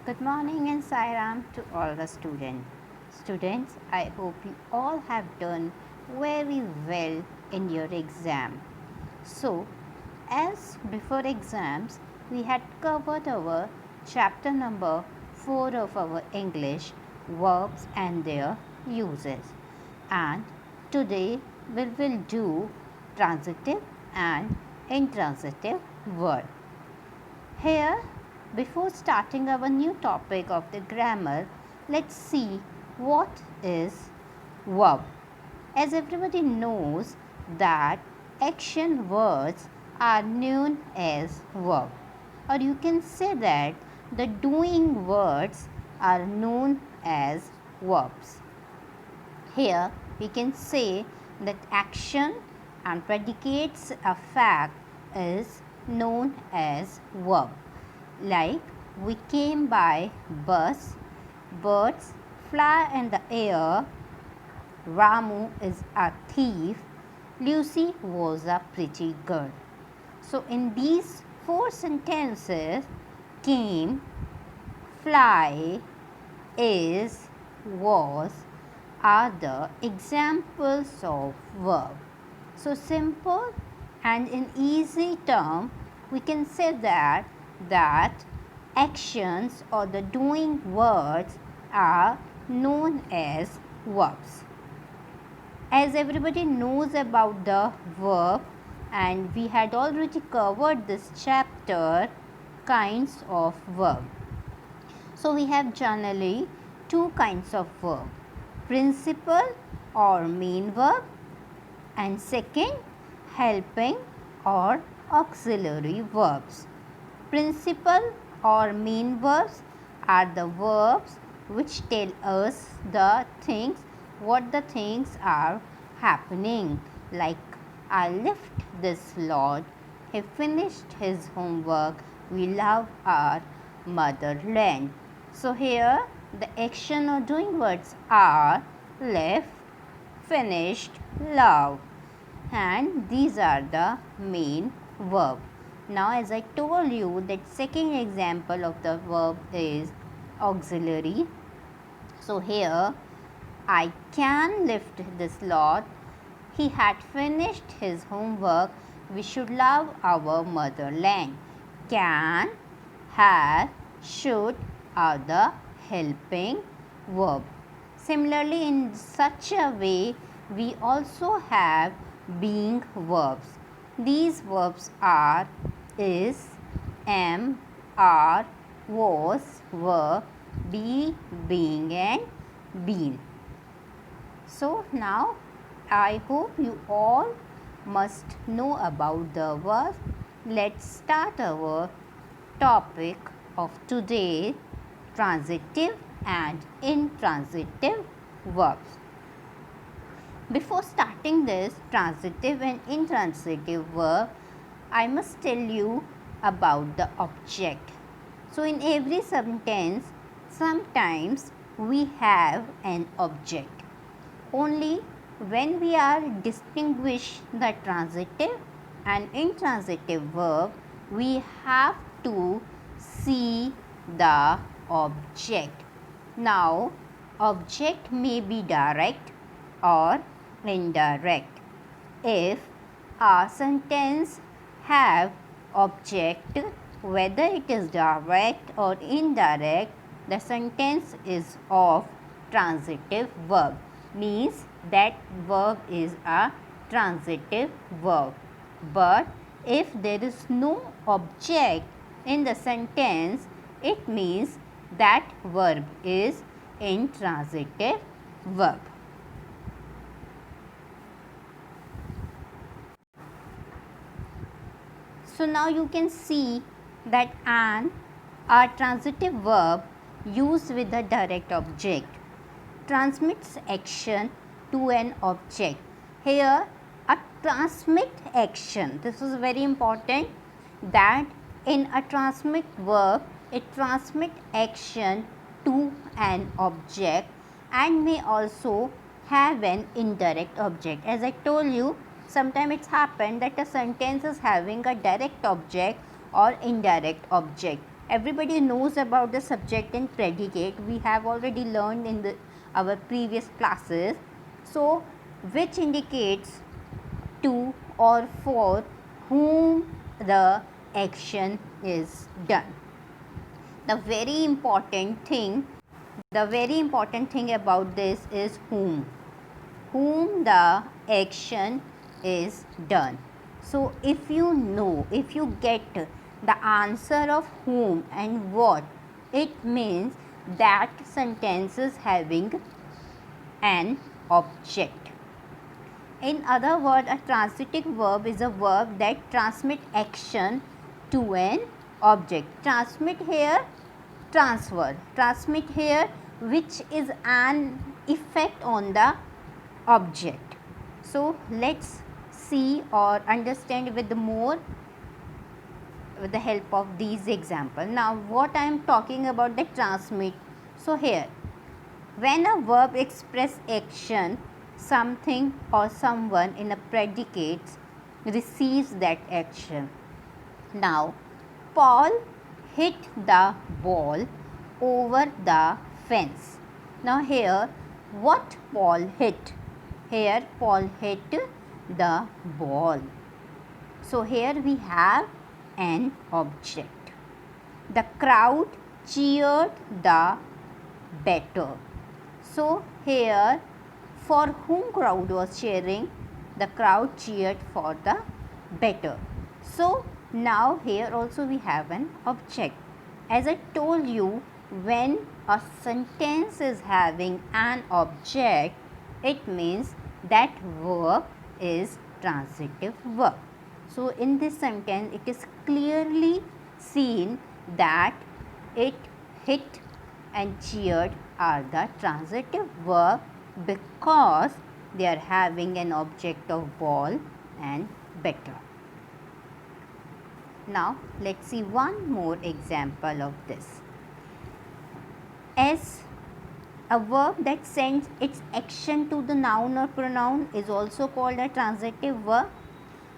Good morning and Sairam to all the students. Students, I hope you all have done very well in your exam. So, as before exams, we had covered our chapter number 4 of our English, verbs and their uses. And today we will do transitive and intransitive word. Here, before starting our new topic of the grammar, let's see what is verb. As everybody knows that action words are known as verb, or you can say that the doing words are known as verbs. Here we can say that action and predicates a fact is known as verb. Like we came by bus, birds fly in the air, Ramu is a thief, Lucy was a pretty girl. So in these four sentences, came, fly, is, was are the examples of verb. So simple and in easy term, we can say that actions or the doing words are known as verbs. As everybody knows about the verb, and we had already covered this chapter, kinds of verb. So we have generally two kinds of verb, principal or main verb, and second, helping or auxiliary verbs. Principal or main verbs are the verbs which tell us the things, what the things are happening. Like, I left this lot, he finished his homework, we love our motherland. So here the action or doing words are left, finished, love, and these are the main verb. Now as I told you that second example of the verb is auxiliary. So here I can lift this lot, he had finished his homework, we should love our motherland. Can, have, should are the helping verb. Similarly, in such a way, we also have being verbs. These verbs are is, am, are, was, were, be, being and been. So now I hope you all must know about the verb. Let's start our topic of today, transitive and intransitive verbs. Before starting this transitive and intransitive verb, I must tell you about the object. So in every sentence, sometimes we have an object. Only when we are distinguish the transitive and intransitive verb, we have to see the object. Now, object may be direct or indirect. If a sentence have object, whether it is direct or indirect, the sentence is of transitive verb, means that verb is a transitive verb. But if there is no object in the sentence, it means that verb is intransitive verb. So now you can see that a transitive verb used with a direct object transmits action to an object. Here a transmit action, this is very important, that in a transmit verb it transmit action to an object and may also have an indirect object. As I told you, sometimes it's happened that a sentence is having a direct object or indirect object. everybody knows about the subject and predicate. We have already learned in our previous classes. So which indicates to or for whom the action is done. The very important thing about this is whom the action is done. So if you get the answer of whom and what, it means that sentence is having an object. In other words, a transitive verb is a verb that transmit action to an object. Transmit here, transfer. Transmit here, which is an effect on the object. So let's see or understand with the help of these examples. Now what I am talking about, the transmit. So here, when a verb express action, something or someone in a predicate receives that action. Now Paul hit the ball over the fence. Now here, what Paul hit? Here Paul hit the ball. So here we have an object. The crowd cheered the better. So here, for whom crowd was cheering? The crowd cheered for the better. So now here also we have an object. As I told you, when a sentence is having an object, it means that verb is transitive verb. So in this sentence, it is clearly seen that it, hit and cheered are the transitive verb because they are having an object of ball and better. Now let's see one more example of this. As a verb that sends its action to the noun or pronoun is also called a transitive verb,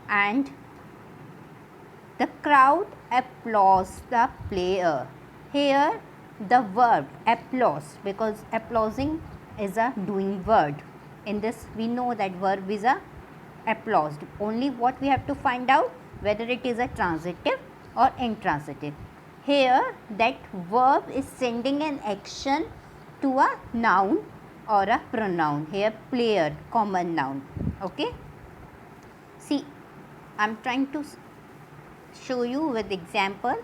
and the crowd applauds the player. Here the verb applause, because applauding is a doing word. In this we know that verb is a applauded. Only what we have to find out, whether it is a transitive or intransitive. Here that verb is sending an action to a noun or a pronoun. Here player, common noun. Okay. See, I am trying to show you with example.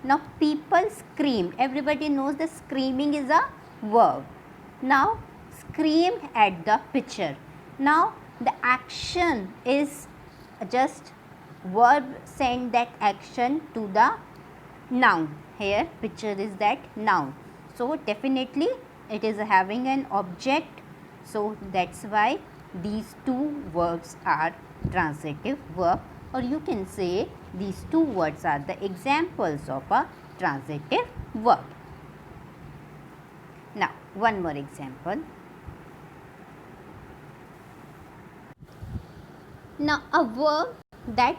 Now people screamed. Everybody knows that screaming is a verb. Now screamed at the pitcher. Now the action is just verb send that action to the noun. Here pitcher is that noun. So definitely it is having an object. So that's why these two verbs are transitive verb, or you can say these two words are the examples of a transitive verb. Now one more example. Now a verb that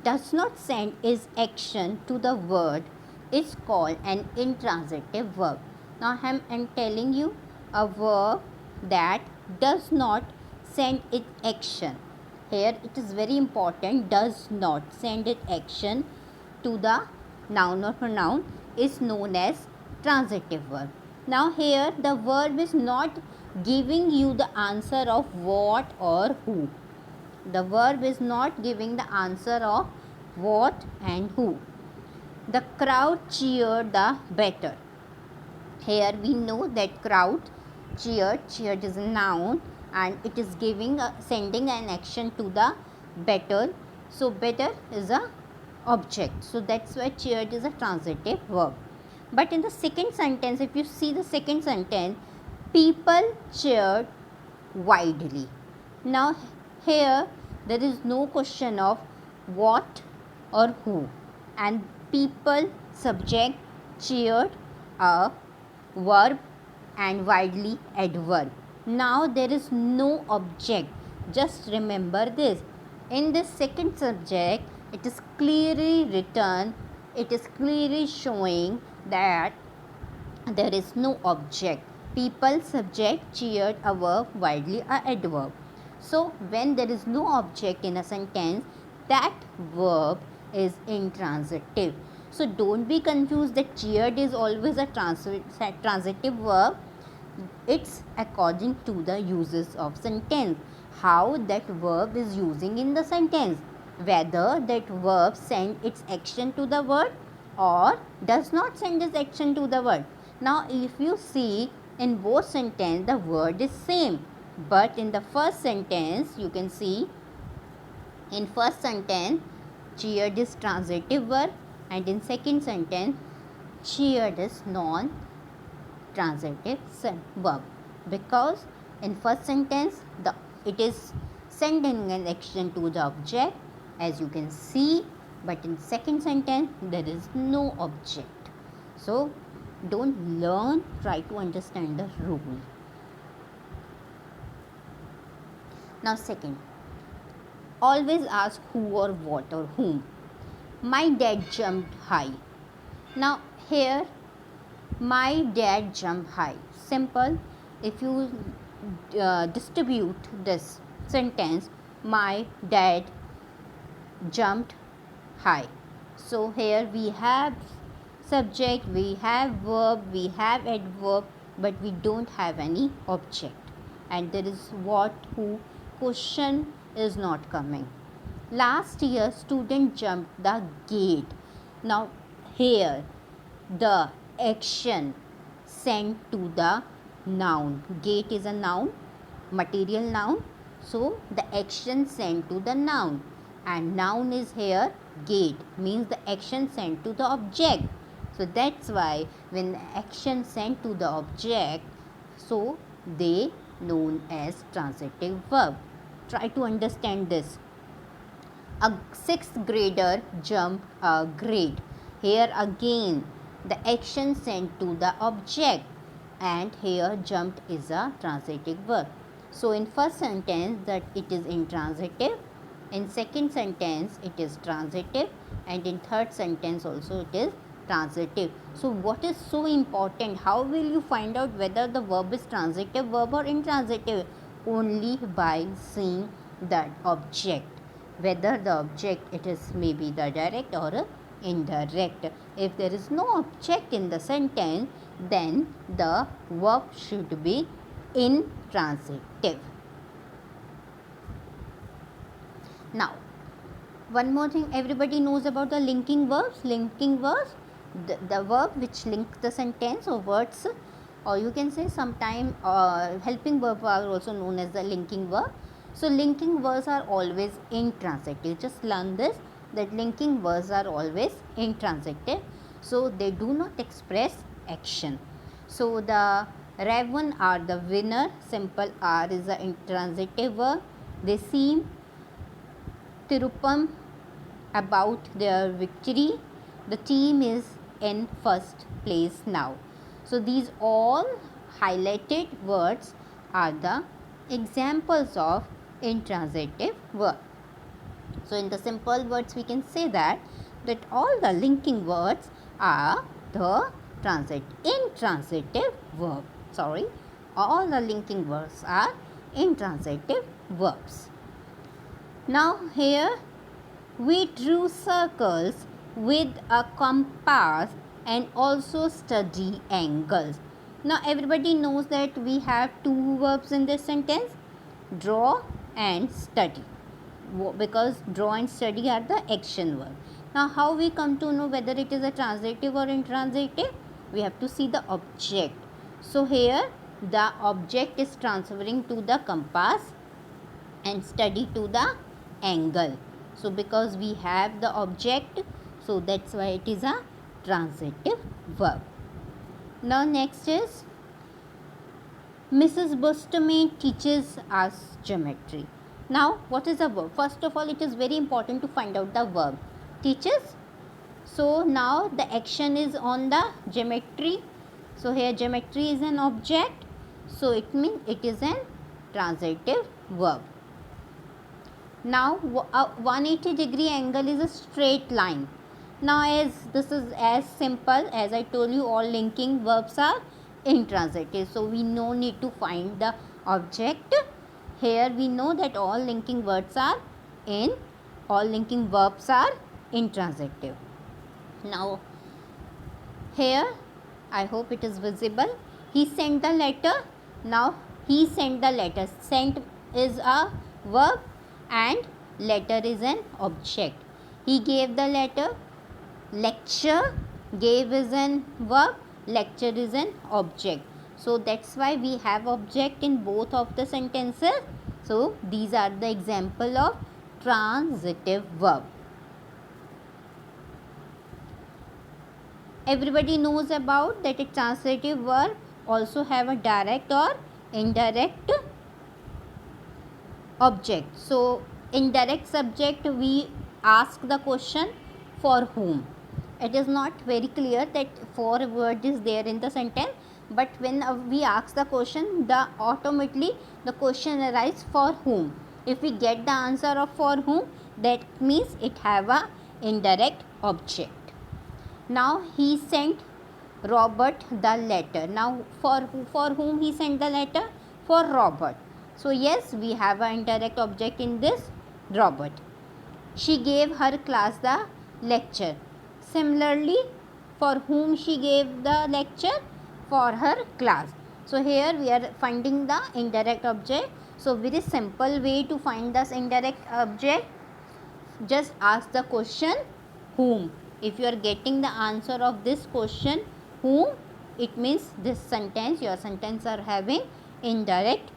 does not send its action to the word is called an intransitive verb. Now I am telling you a verb that does not send its action. Here it is very important, does not send its action to the noun or pronoun is known as transitive verb. Now here the verb is not giving you the answer of what or who. The verb is not giving the answer of what and who. The crowd cheered the better. Here we know that crowd cheered is a noun and it is sending an action to the better. So better is a object. So that's why cheered is a transitive verb. But in the second sentence, if you see the second sentence, people cheered widely. Now here there is no question of what or who, and people subject, cheered a verb and widely adverb. Now there is no object. Just remember this. In this second subject, it is clearly written it is clearly showing that there is no object. People, subject, cheered, a verb, widely, a adverb. So when there is no object in a sentence, that verb is intransitive. So don't be confused that cheered is always a transitive verb. It's according to the uses of sentence, how that verb is using in the sentence, whether that verb send its action to the word or does not send its action to the word. Now if you see, in both sentence the word is same, but in the first sentence you can see, in first sentence cheered is transitive verb, and in second sentence cheered is non transitive verb, because in first sentence it is sending an action to the object, as you can see, but in second sentence there is no object. So don't learn, try to understand the rule. Now second, always ask who or what or whom. My dad jumped high. Now here my dad jumped high. Simple. If you distribute this sentence, my dad jumped high. So here we have subject, we have verb, we have adverb, but we don't have any object. And there is what, who, question is not coming. Last year student jumped the gate. Now here the action sent to the noun. Gate is a noun, material noun. So the action sent to the noun, and noun is here gate, means the action sent to the object. So that's why when the action sent to the object, so they known as transitive verb. Try to understand this. A sixth grader jumped a grade. Here again the action sent to the object, and here jumped is a transitive verb. So in first sentence that it is intransitive, in second sentence it is transitive, and in third sentence also it is transitive. So what is so important? How will you find out whether the verb is transitive verb or intransitive? Only by seeing that object, whether the object it is maybe the direct or a indirect. If there is no object in the sentence, then the verb should be intransitive. Now one more thing, everybody knows about the linking verbs. Linking verbs, the verb which link the sentence or words, or you can say sometime helping verbs are also known as the linking verb. So linking verbs are always intransitive. Just learn this, that linking verbs are always intransitive, so they do not express action. So the Raven are the winner. Simple R is the intransitive verb. They seem Tirupam about their victory. The team is in first place now. So these all highlighted words are the examples of intransitive verb. So in the simple words we can say that all the linking words are the intransitive verb. All the linking words are intransitive verbs. Now here we drew circles with a compass and also study angles. Now everybody knows that we have two verbs in this sentence, draw and study, because draw and study are the action verb. Now how we come to know whether it is a transitive or intransitive? We have to see the object. So here the object is transferring to the compass and study to the angle. So because we have the object, so that's why it is a transitive verb. Now next is Mrs. Bustame teaches us geometry. Now what is a verb? First of all, it is very important to find out the verb. Teaches. So now the action is on the geometry. So here geometry is an object. So it means it is an transitive verb. Now a 180-degree angle is a straight line. Now as this is as simple as I told you, all linking verbs are intransitive, so we no need to find the object. Here we know that all linking verbs are intransitive. Now here I hope it is visible. He sent the letter. Now he sent the letter. Sent is a verb and letter is an object. He gave the letter. Lecture, gave is an verb, lecture is an object. So that's why we have object in both of the sentences. So these are the example of transitive verb. Everybody knows about that a transitive verb also have a direct or indirect object. So indirect subject, we ask the question for whom. It is not very clear that for word is there in the sentence, but when we ask the question, the automatically the question arises for whom. If we get the answer of for whom, that means it have a indirect object. Now he sent Robert the letter. Now for whom he sent the letter? For Robert. So yes, we have an indirect object in this, Robert. She gave her class the lecture. Similarly, for whom she gave the lecture? For her class. So here we are finding the indirect object. So very simple way to find this indirect object. Just ask the question whom. If you are getting the answer of this question whom, it means this sentence, your sentence are having indirect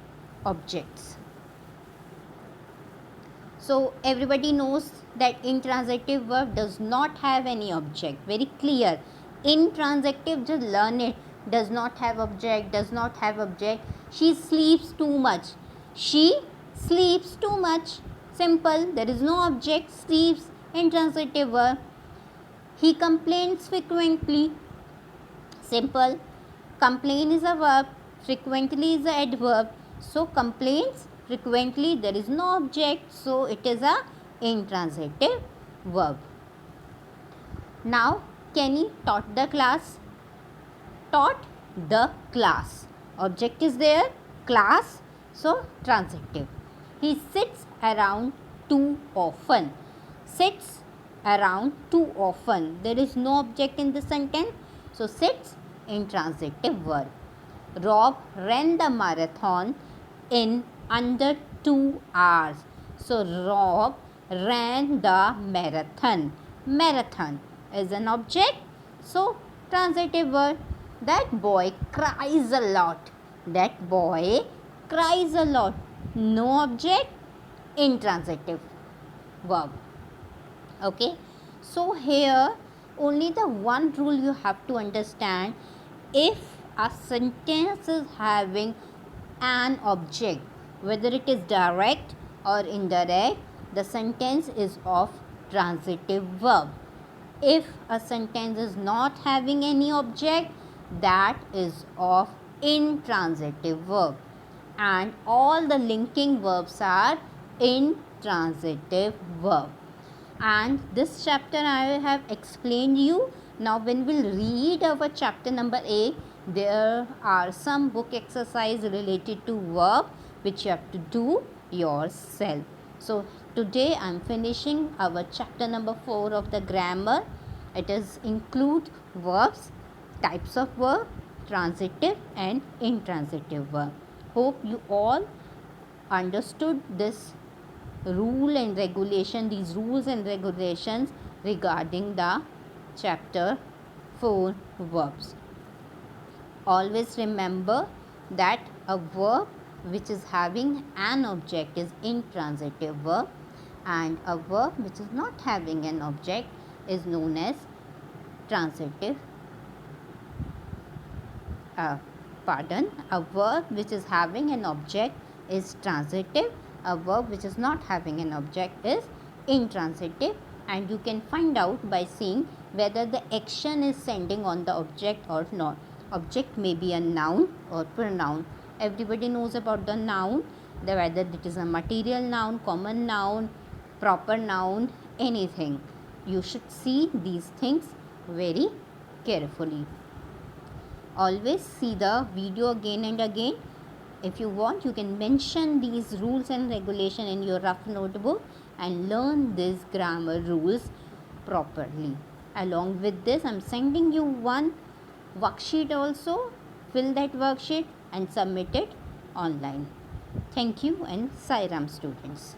objects. So everybody knows that intransitive verb does not have any object. Very clear. Intransitive, just learn it. Does not have object, does not have object. She sleeps too much. She sleeps too much. Simple. There is no object. Sleeps, intransitive verb. He complains frequently. Simple. Complain is a verb. Frequently is a adverb. So complains frequently, there is no object, so it is a intransitive verb. Now Kenny taught the class. Taught the class. Object is there, class, so transitive. He sits around too often. Sits around too often. There is no object in the sentence, so sits, intransitive verb. Rob ran the marathon in under 2 hours. So Rob ran the marathon. Marathon is an object, so transitive verb. That boy cries a lot. That boy cries a lot. No object, intransitive verb. Okay, so here only the one rule you have to understand. If a sentence is having an object, whether it is direct or indirect, the sentence is of transitive verb. If a sentence is not having any object, that is of intransitive verb. And all the linking verbs are intransitive verb. And this chapter I have explained you. Now when we will read our chapter number 8, there are some book exercise related to verb which you have to do yourself. So today I am finishing our chapter number 4 of the grammar. It is include verbs, types of verb, transitive and intransitive verb. Hope you all understood this rule and regulation, these rules and regulations regarding the chapter 4 verbs. Always remember that a verb which is having an object is intransitive verb, and a verb which is not having an object is known as transitive. A verb which is having an object is transitive. A verb which is not having an object is intransitive, and you can find out by seeing whether the action is sending on the object or not. Object may be a noun or pronoun. Everybody knows about the noun, whether it is a material noun, common noun, proper noun, anything. You should see these things very carefully. Always see the video again and again. If you want, you can mention these rules and regulation in your rough notebook and learn these grammar rules properly. Along with this, I'm sending you one worksheet also. Fill that worksheet and submit it online. Thank you and Sai Ram students.